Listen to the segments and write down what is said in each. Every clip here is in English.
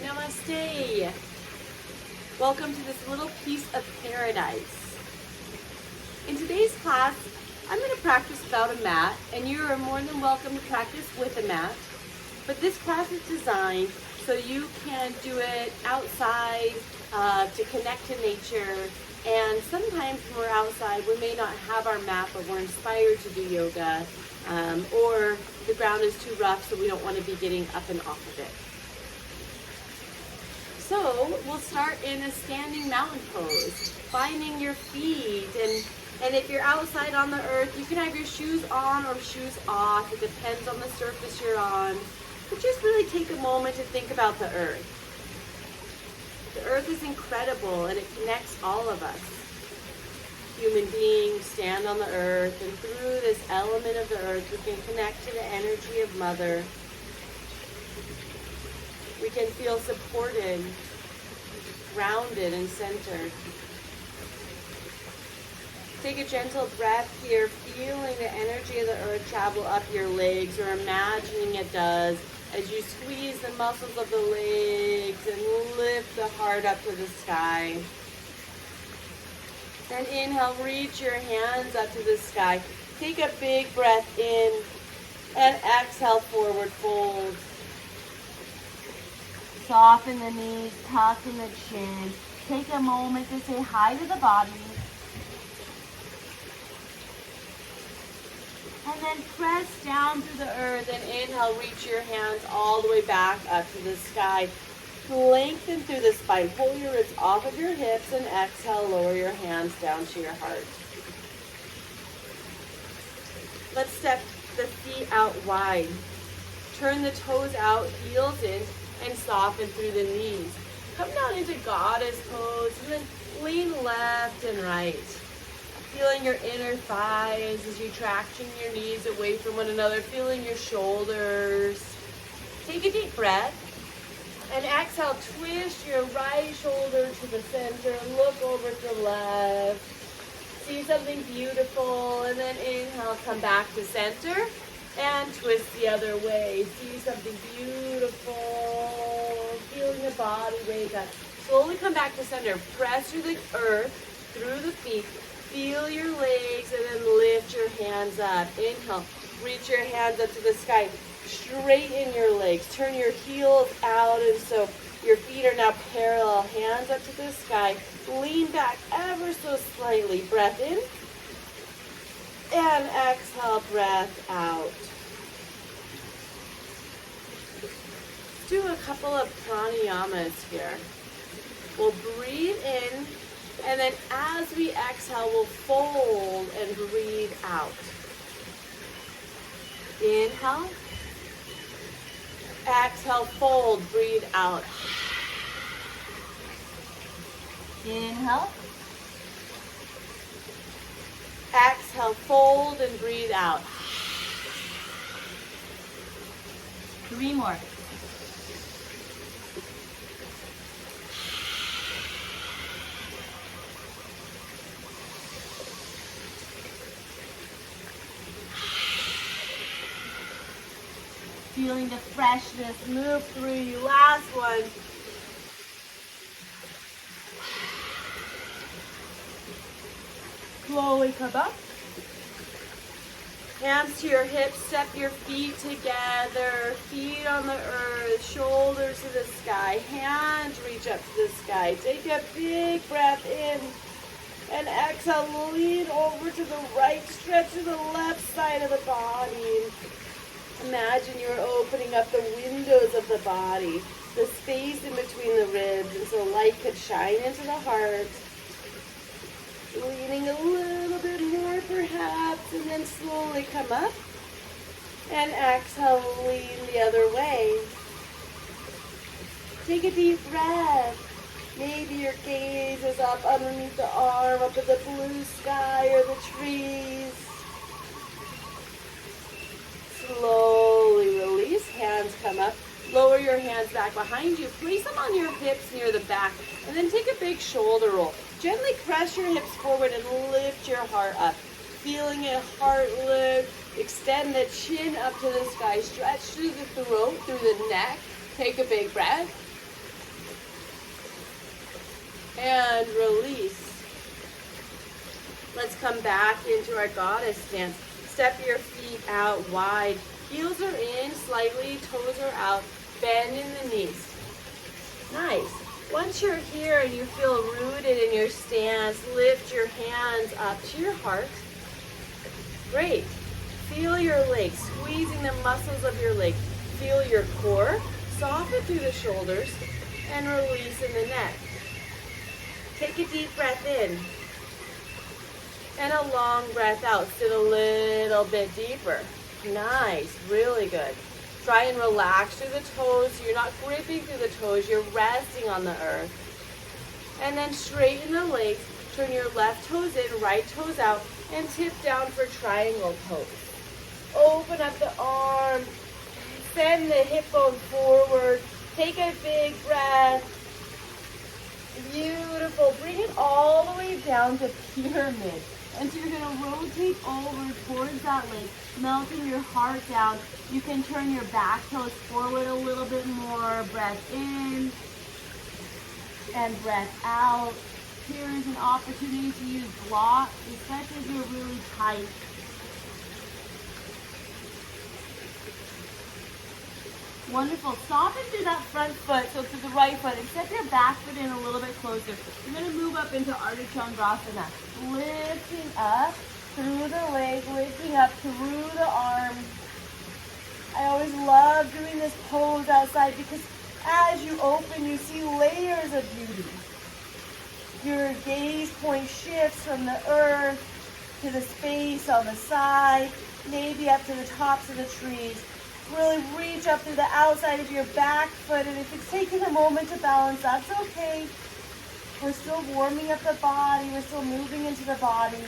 Namaste. Welcome to this little piece of paradise. In today's class, I'm going to practice without a mat, and you are more than welcome to practice with a mat. But this class is designed so you can do it outside to connect to nature. And sometimes when we're outside, we may not have our mat, but we're inspired to do yoga, or the ground is too rough, so we don't want to be getting up and off of it. So we'll start in a standing mountain pose, finding your feet, and if you're outside on the earth, you can have your shoes on or shoes off. It depends on the surface you're on. But just really take a moment to think about the earth. The earth is incredible and it connects all of us. Human beings stand on the earth, and through this element of the earth, we can connect to the energy of Mother. We can feel supported, grounded, and centered. Take a gentle breath here, feeling the energy of the earth travel up your legs, or imagining it does as you squeeze the muscles of the legs and lift the heart up to the sky. Then inhale, reach your hands up to the sky. Take a big breath in and exhale, forward fold. Soften the knees, tuck in the chin. Take a moment to say hi to the body. And then press down through the earth and inhale, reach your hands all the way back up to the sky. Lengthen through the spine. Pull your ribs off of your hips and exhale, lower your hands down to your heart. Let's step the feet out wide. Turn the toes out, heels in, and soften through the knees. Come down into goddess pose and then lean left and right. Feeling your inner thighs as you traction your knees away from one another. Feeling your shoulders. Take a deep breath and exhale. Twist your right shoulder to the center. Look over to the left. See something beautiful, and then inhale, come back to center. And twist the other way. See something beautiful. Feeling the body wake up. Slowly come back to center. Press through the earth, through the feet. Feel your legs and then lift your hands up. Inhale. Reach your hands up to the sky. Straighten your legs. Turn your heels out, and so your feet are now parallel. Hands up to the sky. Lean back ever so slightly. Breath in. And exhale, breath out. Do a couple of pranayamas here. We'll breathe in, and then as we exhale, we'll fold and breathe out. Inhale. Exhale, fold, breathe out. Inhale. Exhale, fold, and breathe out. 3 more. Feeling the freshness move through you. Last one. Slowly come up. Hands to your hips, step your feet together, feet on the earth, shoulders to the sky, hands reach up to the sky. Take a big breath in and exhale, lean over to the right, stretch to the left side of the body. Imagine you're opening up the windows of the body, the space in between the ribs, and so light could shine into the heart. Leaning a little bit more perhaps, and then slowly come up and exhale, lean the other way. Take a deep breath. Maybe your gaze is up underneath the arm, up at the blue sky or the trees. Slowly release, hands come up. Lower your hands back behind you. Place them on your hips near the back, and then take a big shoulder roll. Gently press your hips forward and lift your heart up. Feeling a heart lift. Extend the chin up to the sky. Stretch through the throat, through the neck. Take a big breath. And release. Let's come back into our goddess stance. Step your feet out wide. Heels are in slightly, toes are out. Bend in the knees. Nice. Once you're here and you feel rooted in your stance, lift your hands up to your heart. Great. Feel your legs, squeezing the muscles of your legs. Feel your core, soften through the shoulders, and release in the neck. Take a deep breath in. And a long breath out. Sit a little bit deeper. Nice, really good. Try and relax through the toes. You're not gripping through the toes. You're resting on the earth. And then straighten the legs. Turn your left toes in, right toes out, and tip down for triangle pose. Open up the arm. Send the hip bone forward. Take a big breath. Beautiful. Bring it all the way down to pyramid. And so you're going to rotate over towards that leg, melting your heart down. You can turn your back toes forward a little bit more. Breath in and breath out. Here is an opportunity to use blocks, especially if you're really tight. Wonderful. Soften through that front foot, so through the right foot, and step your back foot in a little bit closer. You're going to move up into Ardha Chandrasana. Lifting up through the leg, lifting up through the arm. I always love doing this pose outside because as you open, you see layers of beauty. Your gaze point shifts from the earth to the space on the side, maybe up to the tops of the trees. Really reach up through the outside of your back foot, and if it's taking a moment to balance, that's okay. We're still warming up the body. We're still moving into the body.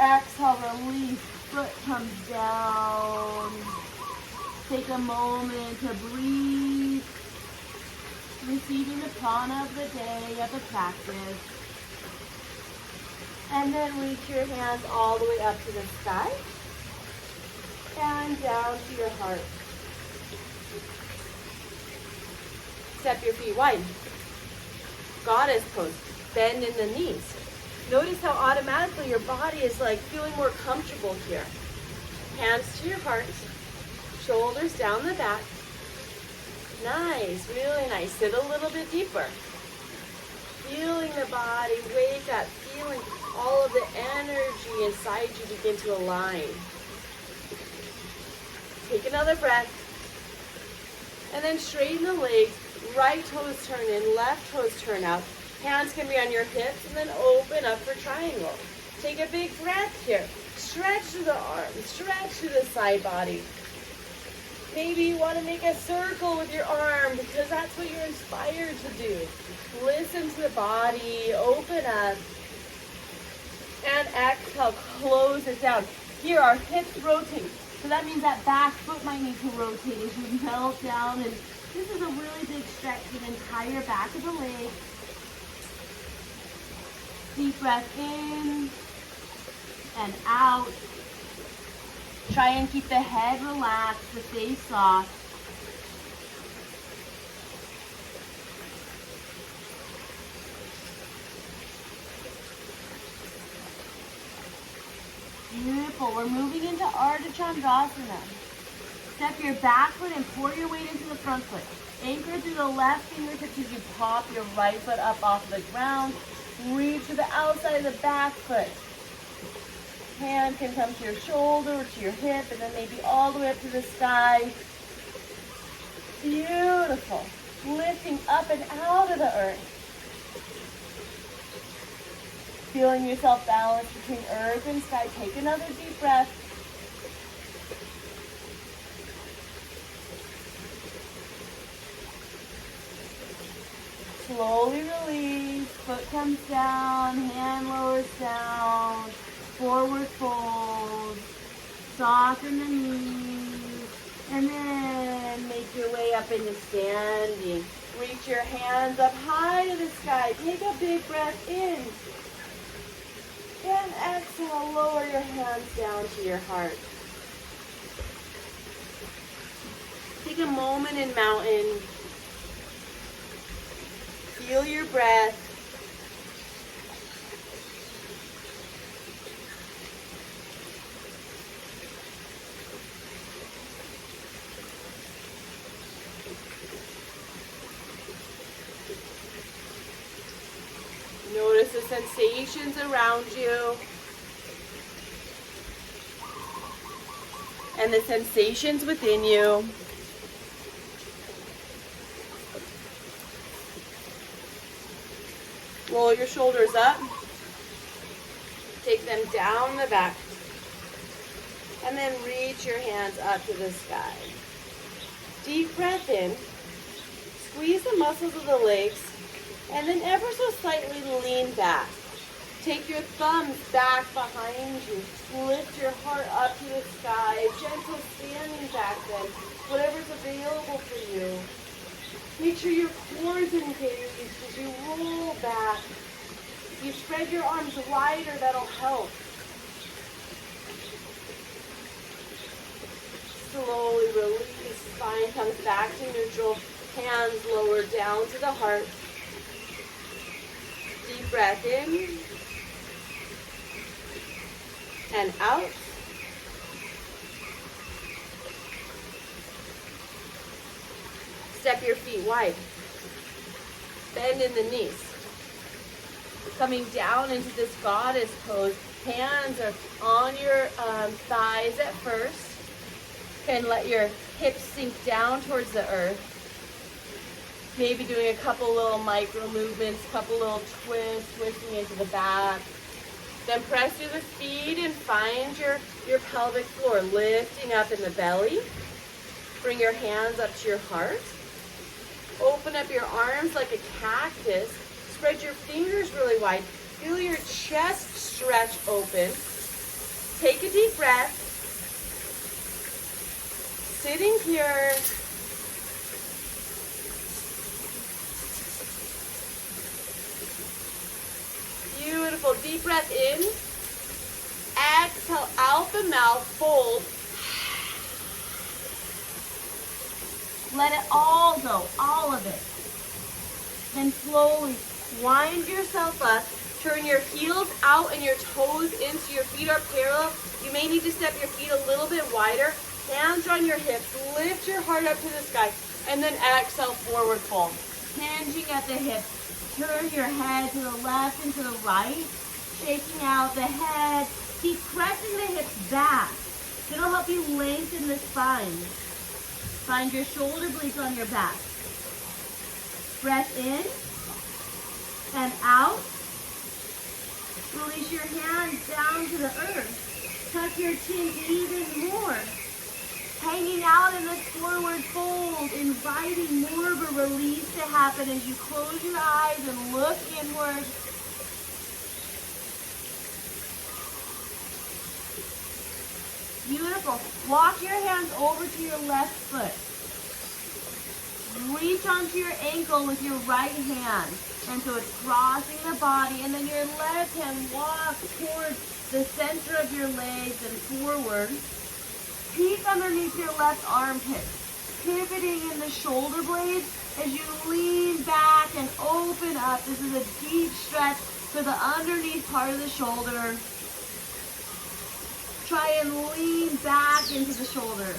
Exhale, release. Foot comes down. Take a moment to breathe. Receiving the prana of the day, of the practice. And then reach your hands all the way up to the sky. And down to your heart. Step your feet wide. Goddess pose. Bend in the knees. Notice how automatically your body is like feeling more comfortable here. Hands to your heart. Shoulders down the back. Nice, really nice. Sit a little bit deeper. Feeling the body wake up. Feeling all of the energy inside you begin to align. Take another breath. And then straighten the legs. Right toes turn in, left toes turn out. Hands can be on your hips and then open up for triangle. Take a big breath here. Stretch through the arms, stretch through the side body. Maybe you want to make a circle with your arm because that's what you're inspired to do. Listen to the body, open up. And exhale, close it down. Here, our hips rotate. So that means that back foot might need to rotate as you melt down. And this is a really big stretch for the entire back of the leg. Deep breath in and out. Try and keep the head relaxed, the face soft. Beautiful. We're moving into Ardha Chandrasana. Step your back foot and pour your weight into the front foot. Anchor through the left fingertips as you pop your right foot up off the ground. Reach to the outside of the back foot. Hand can come to your shoulder or to your hip, and then maybe all the way up to the sky. Beautiful. Lifting up and out of the earth. Feeling yourself balanced between earth and sky. Take another deep breath. Slowly release. Foot comes down. Hand lowers down. Forward fold. Soften the knees. And then make your way up into standing. Reach your hands up high to the sky. Take a big breath in. And exhale, lower your hands down to your heart. Take a moment in mountain. Feel your breath. Notice the sensations around you and the sensations within you. Roll your shoulders up. Take them down the back. And then reach your hands up to the sky. Deep breath in. Squeeze the muscles of the legs. And then ever so slightly lean back. Take your thumbs back behind you. Lift your heart up to the sky. Gentle standing back bend. Whatever's available for you. Make sure your core is engaged as you roll back. If you spread your arms wider, that'll help. Slowly release. Spine comes back to neutral. Hands lower down to the heart. Deep breath in and out. Step your feet wide. Bend in the knees. Coming down into this goddess pose. Hands are on your thighs at first. And let your hips sink down towards the earth. Maybe doing a couple little micro movements, couple little twists, twisting into the back. Then press through the feet and find your pelvic floor, lifting up in the belly. Bring your hands up to your heart. Open up your arms like a cactus. Spread your fingers really wide. Feel your chest stretch open. Take a deep breath. Sitting here. Beautiful. Deep breath in. Exhale out the mouth. Fold. Let it all go. All of it. Then slowly wind yourself up. Turn your heels out and your toes in so your feet are parallel. You may need to step your feet a little bit wider. Hands on your hips. Lift your heart up to the sky. And then exhale, forward fold. Hinging at the hips. Turn your head to the left and to the right. Shaking out the head. Keep pressing the hips back. It'll help you lengthen the spine. Find your shoulder blades on your back. Breath in and out. Release your hands down to the earth. Tuck your chin even more. Hanging out in this forward fold, inviting more of a release to happen as you close your eyes and look inward. Beautiful. Walk your hands over to your left foot. Reach onto your ankle with your right hand. And so it's crossing the body. And then your left hand walks towards the center of your legs and forward. Peek underneath your left armpit. Pivoting in the shoulder blades as you lean back and open up. This is a deep stretch for the underneath part of the shoulder. Try and lean back into the shoulder.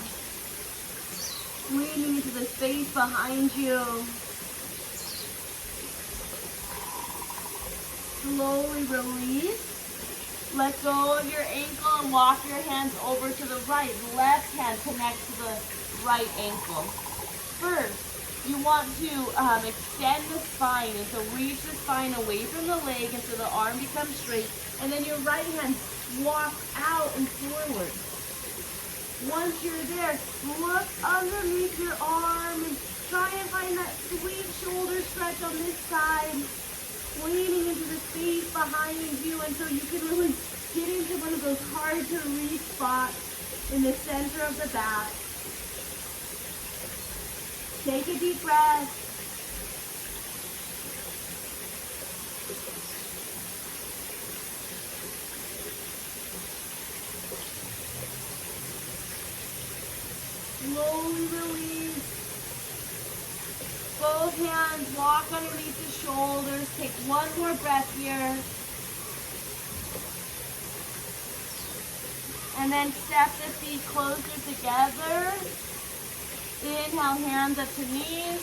Leaning into the space behind you. Slowly release. Let go of your ankle and walk your hands over to the right. Left hand connects to the right ankle. First, you want to extend the spine, and so reach the spine away from the leg, and so the arm becomes straight. And then your right hand walks out and forward. Once you're there, look underneath your arm and try and find that sweet shoulder stretch on this side. Leaning into the space behind you until you can really get into one of those hard to reach spots in the center of the back. Take a deep breath. Slowly release. Both both hands, walk underneath the shoulders. Take one more breath here. And then step the feet closer together. Inhale, hands up to knees.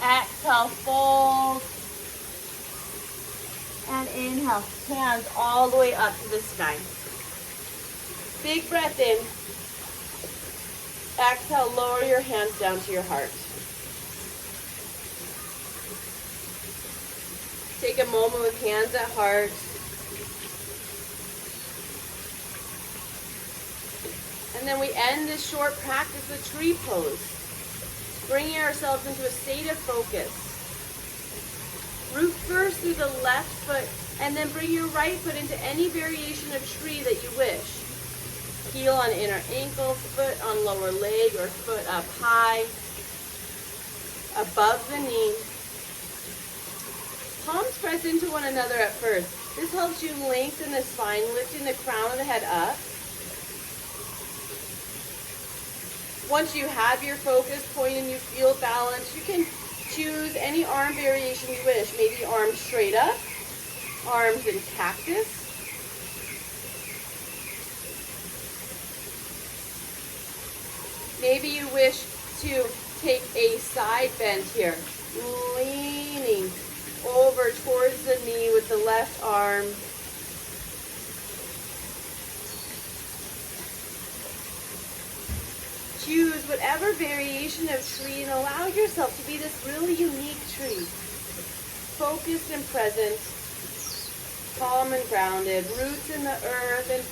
Exhale, fold. And inhale, hands all the way up to the sky. Big breath in. Exhale, lower your hands down to your heart. Take a moment with hands at heart. And then we end this short practice with tree pose, bringing ourselves into a state of focus. Root first through the left foot, and then bring your right foot into any variation of tree that you wish. Heel on inner ankle, foot on lower leg, or foot up high, above the knee. Palms press into one another at first. This helps you lengthen the spine, lifting the crown of the head up. Once you have your focus point and you feel balanced, you can choose any arm variation you wish. Maybe arms straight up, arms in cactus. Maybe you wish to take a side bend here, leaning over towards the knee with the left arm. Choose whatever variation of tree and allow yourself to be this really unique tree. Focused and present, calm and grounded, roots in the earth, and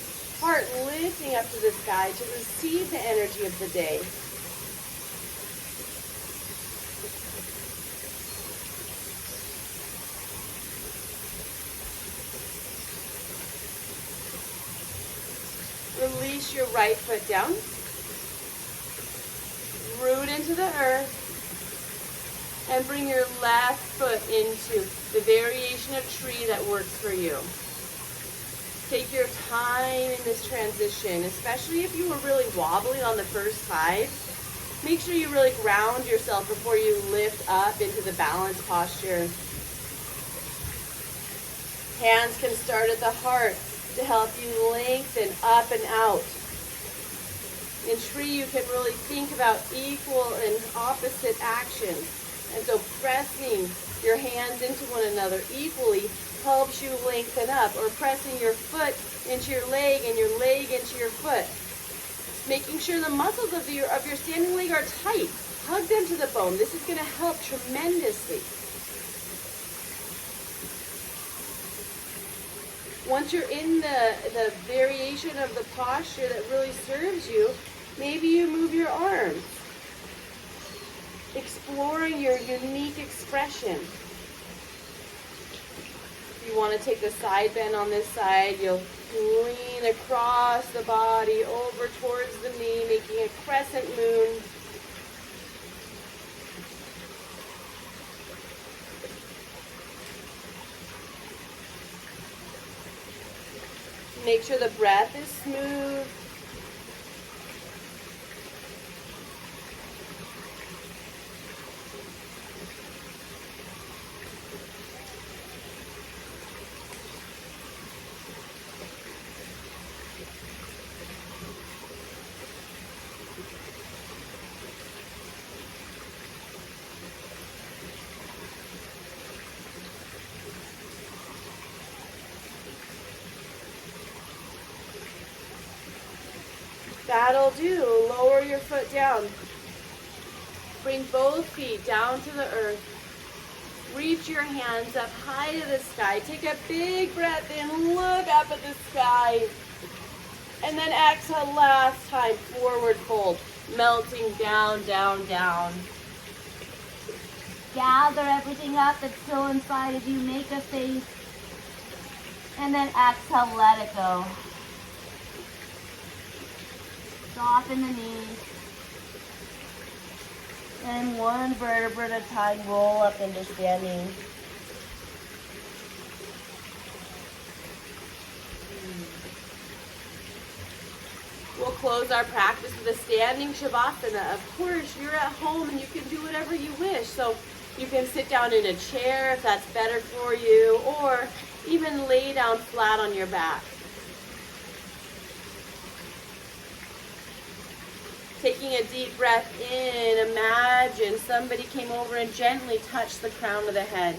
heart lifting up to the sky to receive the energy of the day. Release your right foot down. Root into the earth. And bring your left foot into the variation of tree that works for you. Take your time in this transition, especially if you were really wobbling on the first side. Make sure you really ground yourself before you lift up into the balanced posture. Hands can start at the heart to help you lengthen up and out. In tree, you can really think about equal and opposite actions. And so pressing your hands into one another equally helps you lengthen up, or pressing your foot into your leg and your leg into your foot. Making sure the muscles of your standing leg are tight. Hug them to the bone. This is going to help tremendously. Once you're in the variation of the posture that really serves you, maybe you move your arms, exploring your unique expression. If you want to take the side bend on this side, you'll lean across the body over towards the knee, making a crescent moon. Make sure the breath is smooth. That'll do. Lower your foot down. Bring both feet down to the earth. Reach your hands up high to the sky. Take a big breath in. Look up at the sky. And then exhale last time. Forward fold. Melting down, down, down. Gather everything up that's still inside of you. Make a face. And then exhale, let it go. Soften the knees. And one vertebra at a time, roll up into standing. We'll close our practice with a standing Shavasana. Of course, you're at home and you can do whatever you wish. So you can sit down in a chair if that's better for you, or even lay down flat on your back. Taking a deep breath in, imagine somebody came over and gently touched the crown of the head.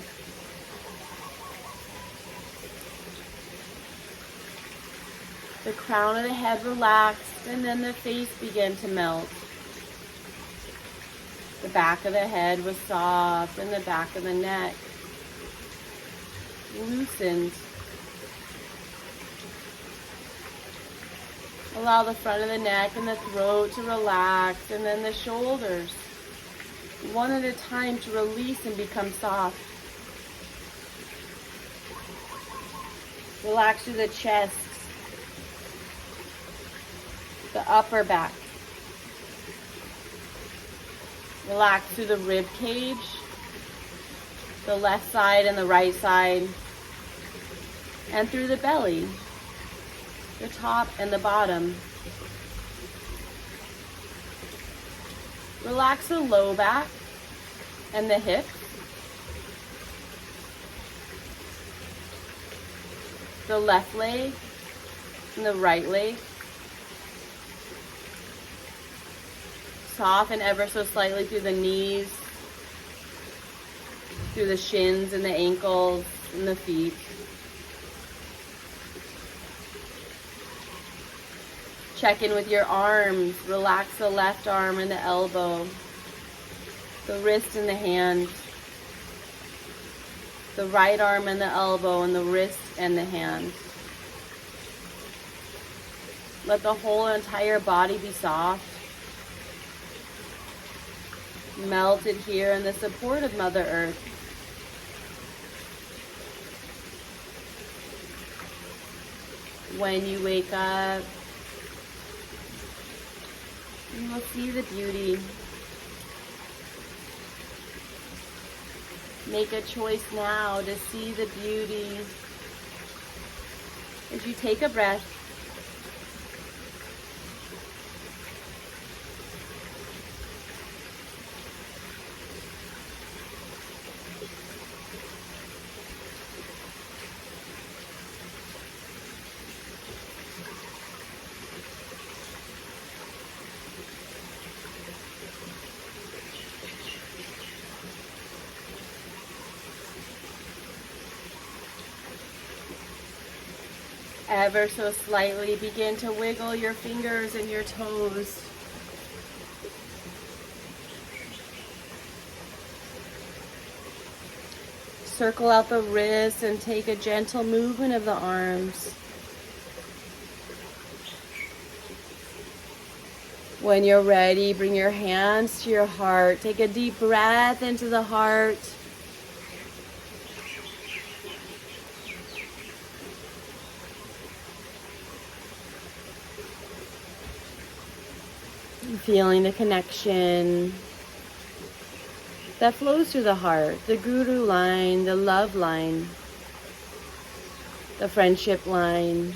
The crown of the head relaxed, and then the face began to melt. The back of the head was soft, and the back of the neck loosened. Allow the front of the neck and the throat to relax, and then the shoulders, one at a time, to release and become soft. Relax through the chest, the upper back. Relax through the rib cage, the left side and the right side, and through the belly, the top and the bottom. Relax the low back and the hips, the left leg and the right leg. Soften ever so slightly through the knees, through the shins and the ankles and the feet. Check in with your arms. Relax the left arm and the elbow, the wrist and the hand, the right arm and the elbow, and the wrist and the hand. Let the whole entire body be soft. Melted here in the support of Mother Earth. When you wake up, you will see the beauty. Make a choice now to see the beauty. As you take a breath, ever so slightly begin to wiggle your fingers and your toes. Circle out the wrists and take a gentle movement of the arms. When you're ready, bring your hands to your heart. Take a deep breath into the heart. Feeling the connection that flows through the heart, the guru line, the love line, the friendship line,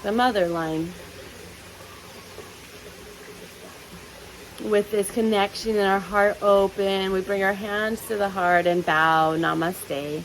the mother line. With this connection and our heart open, we bring our hands to the heart and bow. Namaste.